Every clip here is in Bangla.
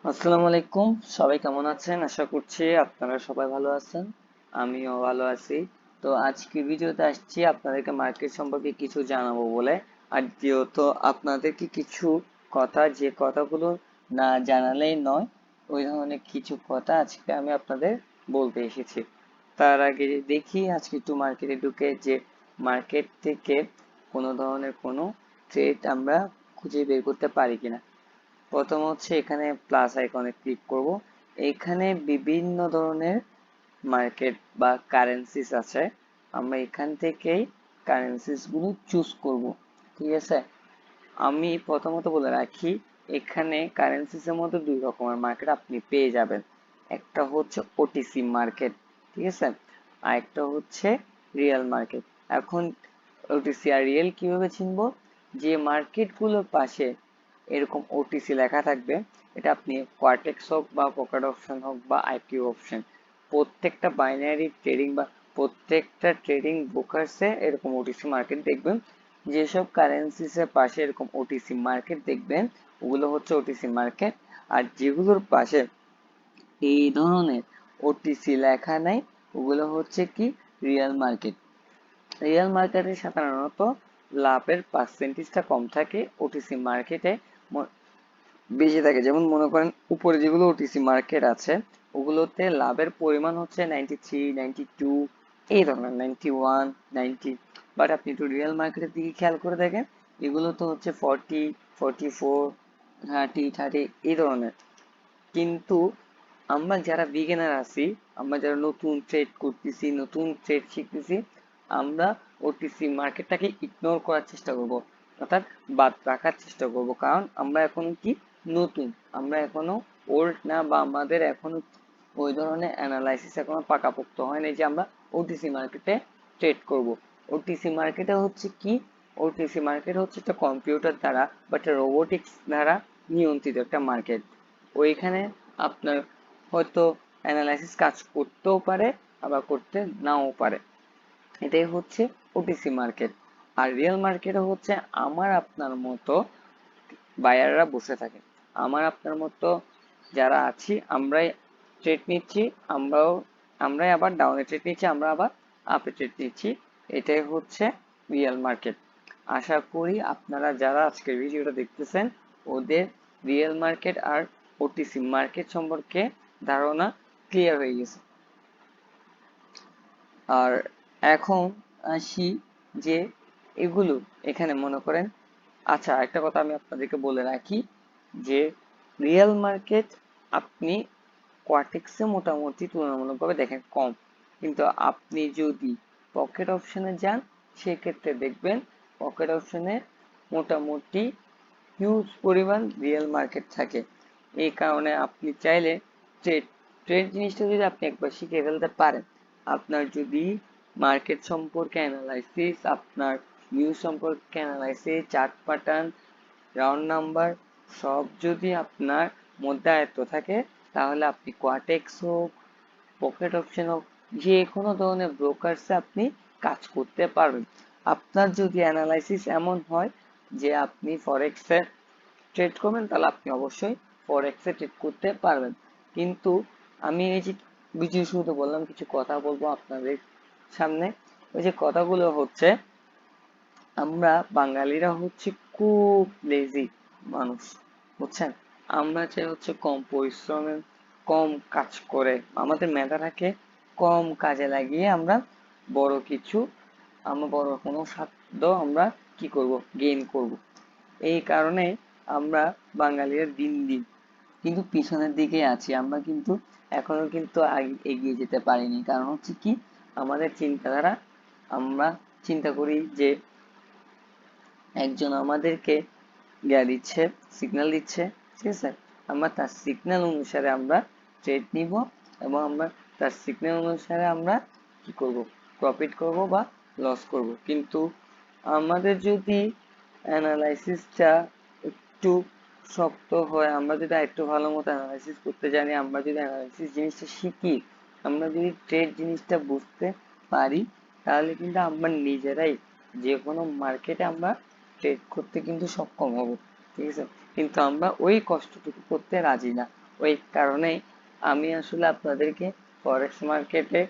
আসসালামু আলাইকুম। সবাই কেমন আছেন? আশা করছি আপনারা সবাই ভালো আছেন। আমিও ভালো আছি। তো আজকে ভিডিওতে আসছি আপনাদেরকে মার্কেট সম্পর্কে কিছু জানাবো বলে। আর যেহেতু আপনাদেরকে কিছু কথা, যে কথাগুলো না জানালেই নয়, ওই ধরনের কিছু কথা আজকে আমি আপনাদের বলতে এসেছি। তার আগে দেখি আজকে একটু মার্কেটে ঢুকে যে মার্কেট থেকে কোনো ধরনের কোনো ট্রেড আমরা খুঁজে বের করতে পারি কিনা। প্রথম হচ্ছে এখানে প্লাস আইকনে ক্লিক করব। এখানে বিভিন্ন ধরনের মার্কেট বা কারেন্সিস আছে। আমরা এখান থেকেই কারেন্সিস গুলো চুজ করব। ঠিক আছে, আমি প্রথমত বলে রাখি, এখানে কারেন্সিস এর মধ্যে দুই রকমের মার্কেট আপনি পেয়ে যাবেন। একটা হচ্ছে ওটিসি মার্কেট, ঠিক আছে, আর একটা হচ্ছে রিয়েল মার্কেট। এখন ওটিসি আর রিয়েল কিভাবে চিনবো? যে মার্কেট গুলোর পাশে এরকম ওটিসি লেখা থাকবে, এটা আপনি কোয়ার্টেক্স হোক বা পকেট অপশন হোক বা আইপিও অপশন, প্রত্যেকটা বাইনারি ট্রেডিং বা প্রত্যেকটা ট্রেডিং ব্রোকারসে এরকম ওটিসি মার্কেট দেখবেন। যেসব কারেন্সিস এর পাশে এরকম ওটিসি মার্কেট দেখবেন, ওগুলো হচ্ছে ওটিসি মার্কেট। আর যেগুলোর পাশে এই ধরনের ওটিসি লেখা নাই, ওগুলো হচ্ছে কি রিয়েল মার্কেট। রিয়েল মার্কেটে সাধারণত লাভের পার্সেন্টেজটা কম থাকে, ওটিসি মার্কেটে বেশি থাকে। যেমন মনে করেন উপরে যেগুলো ওটিসি মার্কেট আছে, ওগুলোতে লাভের পরিমাণ হচ্ছে 93, 92, এই ধরনের 91, 90। বাট আপনি একটু রিয়েল মার্কেটের দিকে খেয়াল করে দেখেন, এগুলো তো হচ্ছে 40, 44, 30, 30 এই ধরনের। কিন্তু আমরা যারা বিগিনার আছি, আমরা যারা নতুন ট্রেড করতেছি, নতুন ট্রেড শিখতেছি, আমরা ওটিসি মার্কেটটাকে ইগনোর করার চেষ্টা করব, অর্থাৎ বাদ রাখার চেষ্টা করব। কারণ আমরা এখনো কি নতুন, আমরা এখনো ওল্ড না, বা আমাদের এখনো ওই ধরনের অ্যানালাইসিস এখনো পাকাপোক্ত হয়নি যে আমরা ওটিসি মার্কেটে ট্রেড করব। ওটিসি মার্কেটে হচ্ছে কি, ওটিসি মার্কেট হচ্ছে একটা কম্পিউটার দ্বারা বা একটা রোবোটিক্স দ্বারা নিয়ন্ত্রিত একটা মার্কেট। ওইখানে আপনার হয়তো অ্যানালাইসিস কাজ করতেও পারে, আবার করতে নাও পারে। এটাই হচ্ছে ওটিসি মার্কেট। আর রিয়েল মার্কেটে হচ্ছে আমার আপনার মতো বায়াররা বসে থাকে। আমার আপনার মতো যারা আছি, আমরাই ট্রেড নিচ্ছি, আমরাই আবার ডাউনে ট্রেড নিচ্ছি, আমরা আবার আপে ট্রেড নিচ্ছি। এটাই হচ্ছে রিয়েল মার্কেট। আশা করি আপনারা যারা আজকের ভিডিওটা দেখতেছেন, ওদের রিয়েল মার্কেট আর ওটিসি মার্কেট সম্পর্কে ধারণা ক্লিয়ার হয়ে গেছে। আর এখন আসি যে এগুলো এখানে মনে করেন, আচ্ছা একটা কথা আমি আপনাদেরকে বলে রাখি যে রিয়েল মার্কেট আপনি কোয়াটেক্সে মোটামুটি তুলনামূলকভাবে দেখেন কম, কিন্তু আপনি যদি পকেট অপশনে যান, সেক্ষেত্রে দেখবেন পকেট অপশনে মোটামুটি হিউজ পরিমাণ রিয়েল মার্কেট থাকে। এই কারণে আপনি চাইলে ট্রেড ট্রেড জিনিসটা যদি আপনি একবার শিখে ফেলতে পারেন, আপনার যদি মার্কেট সম্পর্কে অ্যানালাইসিস, আপনার নিউজ সম্পর্কে analysis, chart pattern, round number সব যদি আপনার মধ্যে আয়ত্ত থাকে, তাহলে আপনি কোয়াটেক্স হোক, পকেট অপশন হোক, যে কোনো ধরনের ব্রোকারসে আপনি কাজ করতে পারবেন। আপনার যদি অ্যানালাইসিস এমন হয় যে আপনি ফরেক্সে ট্রেড করবেন, তাহলে আপনি অবশ্যই ফরেক্সে ট্রেড করতে পারবেন। কিন্তু আমি এই যে বিজয় শুরুতে বললাম কিছু কথা বলবো আপনাদের সামনে, ওই যে কথাগুলো হচ্ছে, আমরা বাঙালিরা হচ্ছে খুব লেজি মানুষ, বুঝছেন। আমরা চাই হচ্ছে কম পরিশ্রমে কম কাজ করে আমাদের মেধাটাকে কম কাজে লাগিয়ে আমরা বড় কিছু, আমরা বড় কোনো সাধ্য আমরা কি করব, গেইন করব। এই কারণে আমরা বাঙালিরা দিন দিন কিন্তু পিছনের দিকে আছি। আমরা কিন্তু এখনো কিন্তু এগিয়ে যেতে পারিনি। কারণ হচ্ছে কি, আমাদের চিন্তাধারা, আমরা চিন্তা করি যে একজন আমাদেরকে দিচ্ছে, সিগন্যাল দিচ্ছে, ঠিক আছে, আমরা তার সিগন্যাল অনুসারে আমরা ট্রেড নিব, এবং আমরা তার সিগন্যাল অনুসারে আমরা কি করব, প্রফিট করব বা লস করব। কিন্তু আমাদের যদি অ্যানালাইসিসটা একটু শক্ত হয়, আমরা যদি একটু ভালো মতো অ্যানালাইসিস করতে জানি, আমরা যদি অ্যানালাইসিস জিনিসটা শিখি, আমরা যদি ট্রেড জিনিসটা বুঝতে পারি, তাহলে কিন্তু আমরা নিজেরাই যে কোনো মার্কেটে আমরা ট্রেড করতে কিন্তু সক্ষম হব। ঠিক আছে, কিন্তু আমরা ওই কষ্টটুকু করতে রাজি না। ওই কারণেই আমি আসলে আপনাদেরকে ফরেক্স মার্কেটে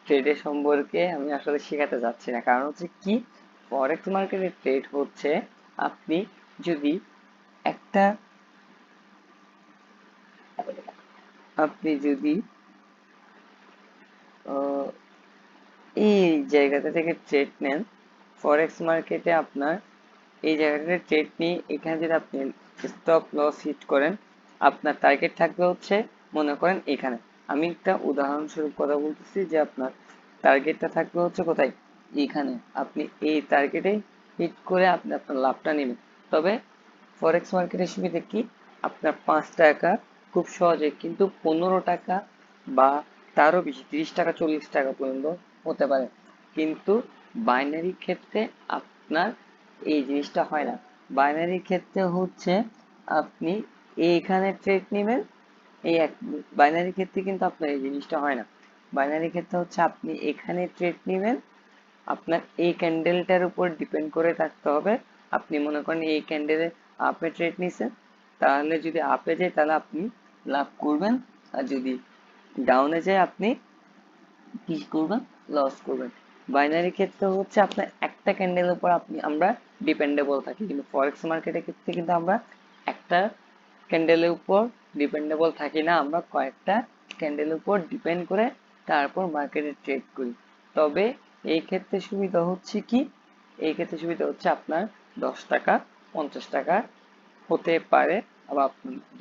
ট্রেডের সম্পর্কে আমি আসলে শেখাতে যাচ্ছি না। কারণ হচ্ছে কি, ফরেক্স মার্কেটে ট্রেড হচ্ছে আপনি যদি একটা আপনি যদি আহ, এই জায়গাটা থেকে ট্রেড নেন, ফরেক্স মার্কেটে আপনার এই জায়গাটাতে ট্রেড নিয়ে এখানে যদি আপনি স্টপ লস হিট করেন, আপনার টার্গেট থাকবে হচ্ছে, মনে করেন এখানে, আমি একটা উদাহরণস্বরূপ কথা বলতেছি, যে আপনার টার্গেটটা থাকবে হচ্ছে কোথায়, এখানে। আপনি এই টার্গেটে হিট করে আপনি আপনার লাভটা নেবেন। তবে ফরেক্স মার্কেটের সুবিধা কি, আপনার 5 টাকা খুব সহজে কিন্তু 15 টাকা বা তারও বেশি 30 টাকা 40 টাকা পর্যন্ত হতে পারে। কিন্তু বাইনারি ক্ষেত্রে আপনার এই জিনিসটা হয় না। বাইনারি ক্ষেত্রে হচ্ছে আপনি এইখানে ট্রেড নেবেন, এই এক বাইনারি ক্ষেত্রে কিন্তু আপনার এই জিনিসটা হয় না। বাইনারি ক্ষেত্রে হচ্ছে আপনি এখানে ট্রেড নেবেন, আপনার এই ক্যান্ডেলটার উপর ডিপেন্ড করে থাকতে হবে। আপনি মনে করেন এই ক্যান্ডেলে আপে ট্রেড নিছেন, তাহলে যদি আপে যায় তাহলে আপনি লাভ করবেন, আর যদি ডাউনে যায় আপনি কি করবেন, লস করবেন। বাইনারি ক্ষেত্রে হচ্ছে আপনার একটা ক্যান্ডেলের উপর আমরা ডিপেন্ডেবল থাকি, কিন্তু ফরেক্স মার্কেটের ক্ষেত্রে কিন্তু আমরা একটা ক্যান্ডেলের উপর ডিপেন্ডেবল থাকি না, আমরা কয়েকটা ক্যান্ডেলের উপর ডিপেন্ড করে তারপর মার্কেটে ট্রেড করি। তবে এই ক্ষেত্রে সুবিধা হচ্ছে কি, এই ক্ষেত্রে সুবিধা হচ্ছে আপনার 10 টাকা 50 টাকা হতে পারে, আবার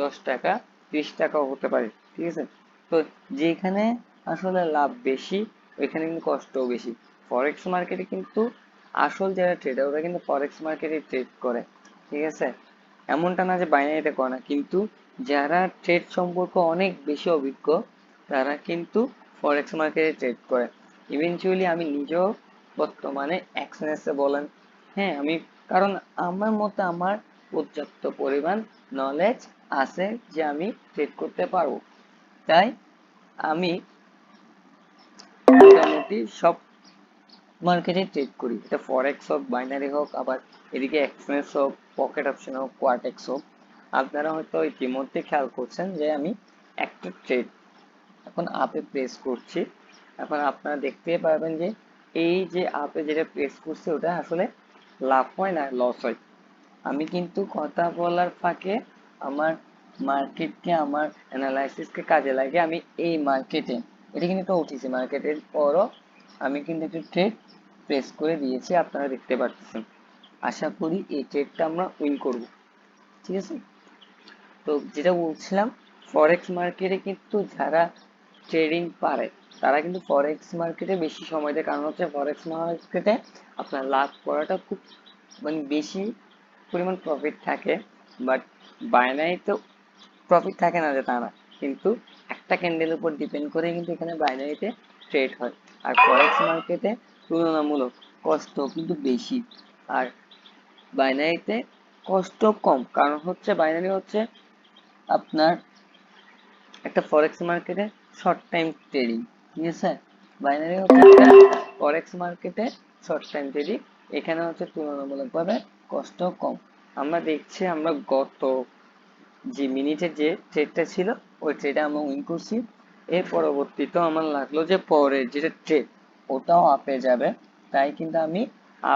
10 টাকা 30 টাকাও হতে পারে, ঠিক আছে। তো যেখানে আসলে লাভ বেশি ওইখানে কিন্তু কষ্টও বেশি। ফরেক্স মার্কেটে কিন্তু আসল যারা ট্রেডার ওরা কিন্তু ফরেক্স মার্কেটে ট্রেড করে, ঠিক আছে। এমনটা না যে বাইনারিতে করে না, কিন্তু যারা ট্রেড সম্পর্কে অনেক বেশি অভিজ্ঞ তারা কিন্তু ফরেক্স মার্কেটে ট্রেড করে। ইভেনচুয়ালি আমি নিজেও বর্তমানে এক্সএনএস এ বলেন, হ্যাঁ আমি, কারণ আমার মতে আমার পর্যাপ্ত পরিমাণ নলেজ আছে যে আমি ট্রেড করতে পারবো, তাই আমি মোটামুটি সব মার্কেটে ট্রেড করি, এটা ফরেক্স হোক বাইনারি হোক, আবার এদিকে এক্সচেঞ্জ হোক, পকেট অপশন হোক, কোয়াটেক্স হোক। আপনারা হয়তো ইতিমধ্যে খেয়াল করছেন যে আমি একটা ট্রেড এখন আপে প্রেস করছি। এখন আপনারা দেখতেই পারবেন যে এই যে আপে যেটা প্রেস করছে ওটা আসলে লাভ হয় না লস হয়। আমি কিন্তু কথা বলার ফাঁকে আমার মার্কেটকে আমার অ্যানালাইসিসকে কাজে লাগিয়ে আমি এই মার্কেটে, এটা কিন্তু একটা ওটিসি মার্কেটের পরও আমি কিন্তু একটা ট্রেড প্রেস করে দিয়েছি, আপনারা দেখতে পাচ্ছেন। আশা করি এই ট্রেডটা আমরা উইন করব, ঠিক আছে। তো যেটা বলছিলাম, ফরেক্স মার্কেটে কিন্তু যারা ট্রেডিং পারে তারা কিন্তু ফরেক্স মার্কেটে বেশি সময় দেয়, কারণ হচ্ছে ফরেক্স মার্কেটে আপনার লাভ করাটা খুব মানে বেশি পরিমাণ প্রফিট থাকে। বাট বাইনারিতে প্রফিট থাকে না যে তা না, কিন্তু একটা ক্যান্ডেলের উপর ডিপেন্ড করে কিন্তু এখানে বাইনারিতে ট্রেড হয়। আর ফরেক্স মার্কেটে তুলনামূলক কষ্ট কিন্তু বেশি, আর বাইনারিতে কষ্ট কম, কারণ হচ্ছে বাইনারি হচ্ছে আপনার একটা ফরেক্স মার্কেটে শর্ট টাইম ট্রেডিং, ঠিক আছে। বাইনারি হচ্ছে একটা ফরেক্স মার্কেটে শর্ট টাইম ট্রেডিং, এখানে হচ্ছে তুলনামূলকভাবে কষ্ট কম। আমরা দেখছি আমরা গত যে মিনিটের যে ট্রেডটা ছিল ওই ট্রেডে আমরা উইন করছি। এর পরবর্তীতেও আমার লাগলো যে পরের যেটা ট্রেড ওটাও আপে যাবে, তাই কিন্তু আমি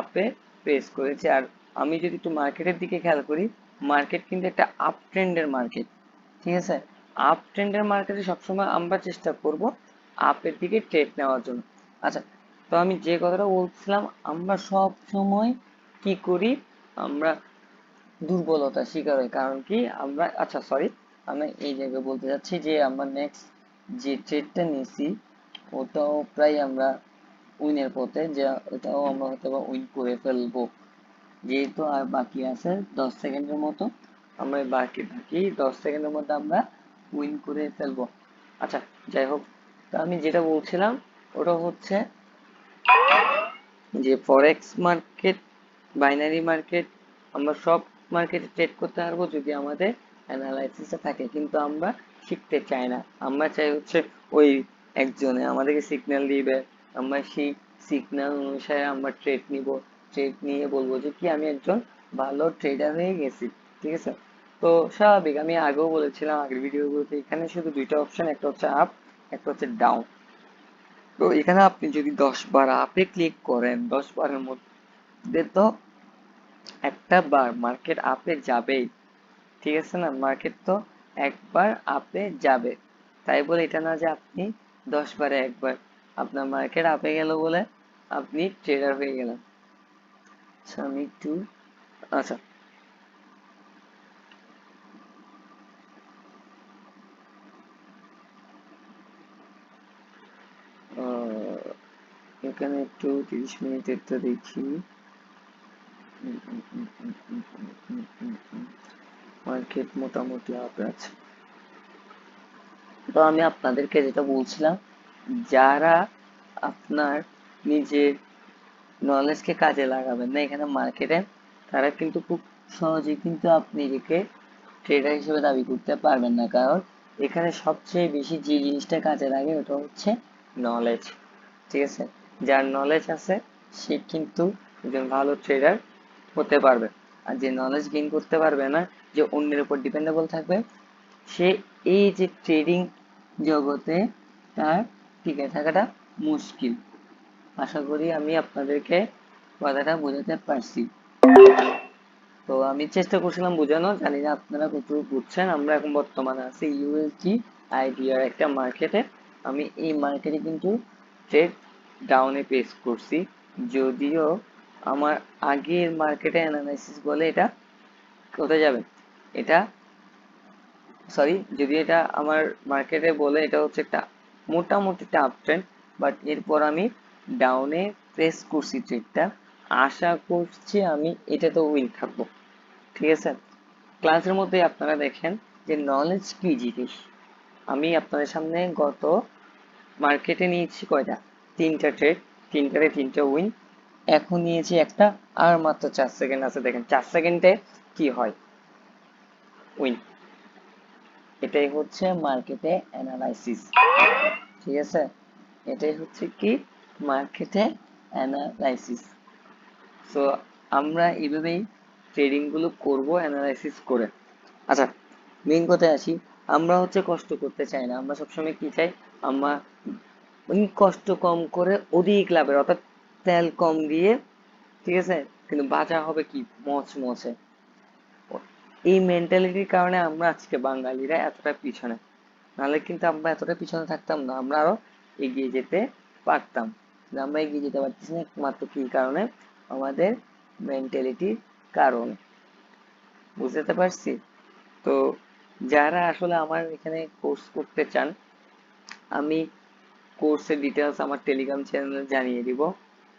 আপে প্রেস করেছি। আর আমি যদি একটু মার্কেটের দিকে খেয়াল করি, মার্কেট কিন্তু একটা আপ ট্রেন্ডের মার্কেট, ঠিক আছে। আপ ট্রেন্ডের মার্কেটে সবসময় আমরা চেষ্টা করব আপের দিকে ট্রেড নেওয়ার জন্য। আচ্ছা, তো আমি যে কথাটা বলছিলাম, আমরা সব সময় কি করি, আমরা দুর্বলতার শিকার হয়, কারণ কি আমরা, আচ্ছা সরি, আমি এই জায়গায় বলতে চাচ্ছি যে আমরা নেক্সট যে ট্রেডটা নিছি ওটাও প্রায় আমরা উইনের পথে, যে ওটাও আমরা হয়তো বা উইন করে ফেলবো, যেহেতু আর বাকি আছে 10 সেকেন্ডের মতো, আমরা বাকি বাকি 10 সেকেন্ডের মধ্যে আমরা উইন করে ফেলবো। আচ্ছা, যাই হোক, তো আমি যেটা বলছিলাম ওটা হচ্ছে যে ফরেক্স মার্কেট বাইনারি মার্কেট আমরা সব মার্কেটে ট্রেড করতে পারবো যদি আমাদের অ্যানালাইসিসটা থাকে, কিন্তু আমরা শিখতে চাই না। আমরা চাই হচ্ছে ওই একজনে আমাদেরকে সিগন্যাল দিবে, আমরা সেই সিগন্যাল অনুসারে আমরা ট্রেড নিব, ট্রেড নিয়ে বলবো যে কি আমি একজন ভালো ট্রেডার হয়ে গেছি, ঠিক আছে। তো স্বাভাবিক, আমি আগেও বলেছিলাম আগের ভিডিওগুলোতে, এখানে শুধু দুইটা অপশন, একটা হচ্ছে আপ, একটা হচ্ছে ডাউন। তো এখানে আপনি যদি 10 বার আপে ক্লিক করেন, 10 বারের মধ্যে তো একটা বার মার্কেট আপে যাবেই, ঠিক আছে না? মার্কেট তো একবার আপে যাবে, তাই বলে এটা না যে আপনি 10 বারে একবার আপনার মার্কেট আপে গেল বলে আপনি ট্রেডার হয়ে গেলেন। আচ্ছা আমি একটু, আচ্ছা আহ, এখানে একটু 30 মিনিটের তো দেখি। মার্কেট মোটামুটি আপে আছে। তো আমি আপনাদেরকে যেটা বলছিলাম, যারা আপনার নিজের নলেজকে কাজে লাগাবেন না এখানে মার্কেটে, তারা কিন্তু খুব সহজেই কিন্তু আপনি নিজেকে ট্রেডার হিসেবে দাবি করতে পারবেন না, কারণ এখানে সবচেয়ে বেশি যে জিনিসটা কাজে লাগে ওটা হচ্ছে নলেজ, ঠিক আছে? যার নলেজ আছে সে কিন্তু একজন ভালো ট্রেডার হতে পারবে। আর যে নলেজ গেইন করতে পারবে না, যে অন্যের উপর ডিপেন্ডেবল থাকবে, সে এই যে ট্রেডিং জগতে তার টিকে থাকাটা মুশকিল। আশা করি আমি আপনাদেরকে কথাটা বোঝাতে পারছি। তো আমি চেষ্টা করছিলাম বোঝানোর, জানি না আপনারা কতটুকু বুঝছেন। আমরা এখন বর্তমানে আছি ইউএসডি আইডিআর একটা মার্কেটে। আমি এই মার্কেটে কিন্তু ট্রেড ডাউনে পেস করছি, যদিও আমার আগের মার্কেটে অ্যানালাইসিস বলে এটা কোথায় যাবে, এটা সরি, যদি এটা আমার মার্কেটে বলে এটা হচ্ছে একটা মোটামুটি একটা আপ ট্রেন্ড, বাট এরপর আমি ডাউনে প্রেস করছি ট্রেডটা। আশা করছি আমি এটাতে উইন থাকবো, ঠিক আছে? ক্লাসের মধ্যে আপনারা দেখেন যে নলেজ কি জিনিস। আমি আপনাদের সামনে গত মার্কেটে নিয়েছি কয়টা, 3টা ট্রেড, 3টারে 3টা উইন। এখন নিয়েছি একটা, আর মাত্র 4 সেকেন্ড আছে, দেখেন 4 সেকেন্ডে কি হয়, উইন। এটাই হচ্ছে মার্কেটে অ্যানালাইসিস, ঠিক আছে? এটাই হচ্ছে কি মার্কেটে অ্যানালাইসিস। সো আমরা এইভাবেই ট্রেডিং গুলো করবো অ্যানালাইসিস করে। আচ্ছা, মেইন কথায় আসি। আমরা হচ্ছে কষ্ট করতে চাই না, আমরা সবসময় কি চাই, আমরা ওই কষ্ট কম করে অধিক লাভের, অর্থাৎ তেল কম দিয়ে, ঠিক আছে, কিন্তু বাজার হবে কি মচমচে। এই মেন্টালিটির কারণে আমরা আজকে বাঙালিরা এতটা পিছনে, নাহলে কিন্তু আমরা এতটা পিছনে থাকতাম না, আমরা আরো এগিয়ে যেতে পারতাম। কিন্তু আমরা এগিয়ে যেতে পারতেছি না একমাত্র কি কারণে, আমাদের মেন্টালিটির কারণে। বুঝতে পারছি? তো যারা আসলে আমার এখানে কোর্স করতে চান, আমি কোর্সের ডিটেলস আমার টেলিগ্রাম চ্যানেলে জানিয়ে দিব।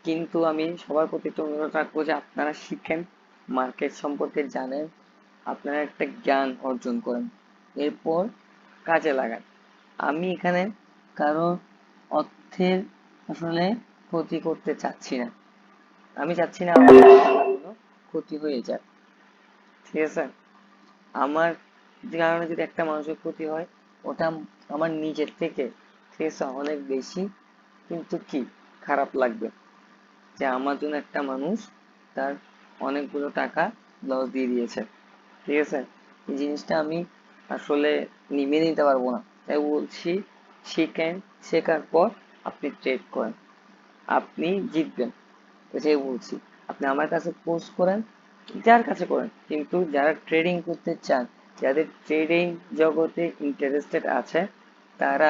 কিন্তু আমি সবার প্রতি একটু অনুরোধ রাখবো যে আপনারা শিখেন, মার্কেট সম্পর্কে জানেন, আপনারা একটা জ্ঞান অর্জন করেন, এরপর কাজে লাগান। আমি এখানে কারো অর্থের আসলে ক্ষতি করতে চাচ্ছি না, আমি চাচ্ছি না আমার কোনো ক্ষতি হয়ে যায়, ঠিক আছে? আমার কারণে যদি একটা মানুষের ক্ষতি হয়, ওটা আমার নিজের থেকে, ঠিক আছে, অনেক বেশি কিন্তু কি খারাপ লাগবে, যে আমার জন্য একটা মানুষ তার অনেকগুলো টাকা লস দিয়ে দিয়েছে, ঠিক আছে? এই জিনিসটা আমি আসলে মেনে নিতে পারবো না, তাই বলছি শিখেন, শেখার পর আপনি ট্রেড করেন, আপনি জিতবেন, এটাই বলছি। আপনি আমার কাছে কোর্স করেন, যার কাছে করেন, কিন্তু যারা ট্রেডিং করতে চান, যাদের ট্রেডিং জগতে ইন্টারেস্টেড আছে, তারা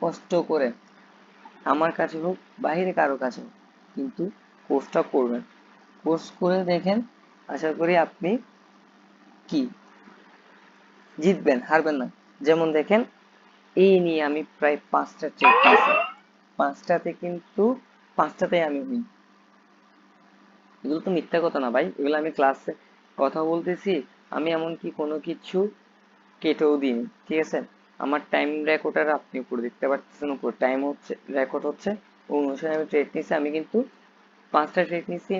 কষ্ট করে আমার কাছে হোক বাইরে কারো কাছে হোক, কিন্তু কোর্সটা করবেন। কোর্স করে দেখেন, আশা করি আপনি কি জিতবেন, হারবেন না। যেমন দেখেন, এই নিয়ে আমি প্রায় 5টা ট্রেড নিয়েছি, 5টাতে কিন্তু 5টাতেই আমি উইন। এগুলো তো মিথ্যা কথা না ভাই, এগুলো আমি ক্লাসে কথা বলতেছি। আমি এমনকি কোনো কিছু কেটেও দিইনি, ঠিক আছে? আমার টাইম রেকর্ডার আপনি উপরে দেখতে পাচ্ছেন, উপর টাইম হচ্ছে, রেকর্ড হচ্ছে, ওই অনুসারে আমি ট্রেড নিয়েছি। আমি কিন্তু 5টা ট্রেড নিয়েছি,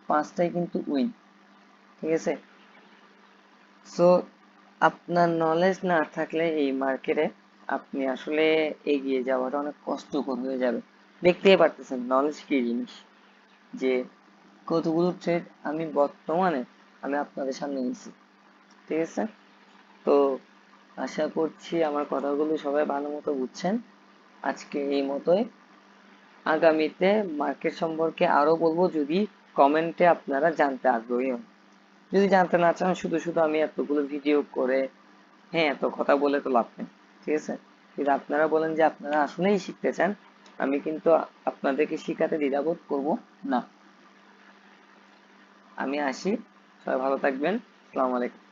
5টাই কিন্তু উইন, ঠিক আছে? সো আপনার নলেজ না থাকলে এই মার্কেটে আপনি আসলে এগিয়ে যাওয়াটা অনেক কষ্টকর হয়ে যাবে। দেখতেই পারতেছেন নলেজ কি জিনিস, যে কতগুলো ট্রেড আমি বর্তমানে আমি আপনাদের সামনে নিছি, ঠিক আছে? তো আশা করছি আমার কথাগুলো সবাই ভালো মতো বুঝছেন। আজকে এই মতোই। আগামীতে মার্কেট সম্পর্কে আরো বলবো যদি কমেন্টে আপনারা জানতে আগ্রহী হন। যদি জানতে না চান, শুধু শুধু আমি এতগুলো ভিডিও করে হ্যাঁ এত কথা বলে তো লাভ নেই। ঠিক আছে? যদি আপনারা বলেন যে আপনারা আসলেই শিখতে চান, আমি কিন্তু আপনাদেরকে শিখাতে দ্বিধাবোধ করব না। আমি আসি। সবাই ভালো থাকবেন। আসসালামু আলাইকুম।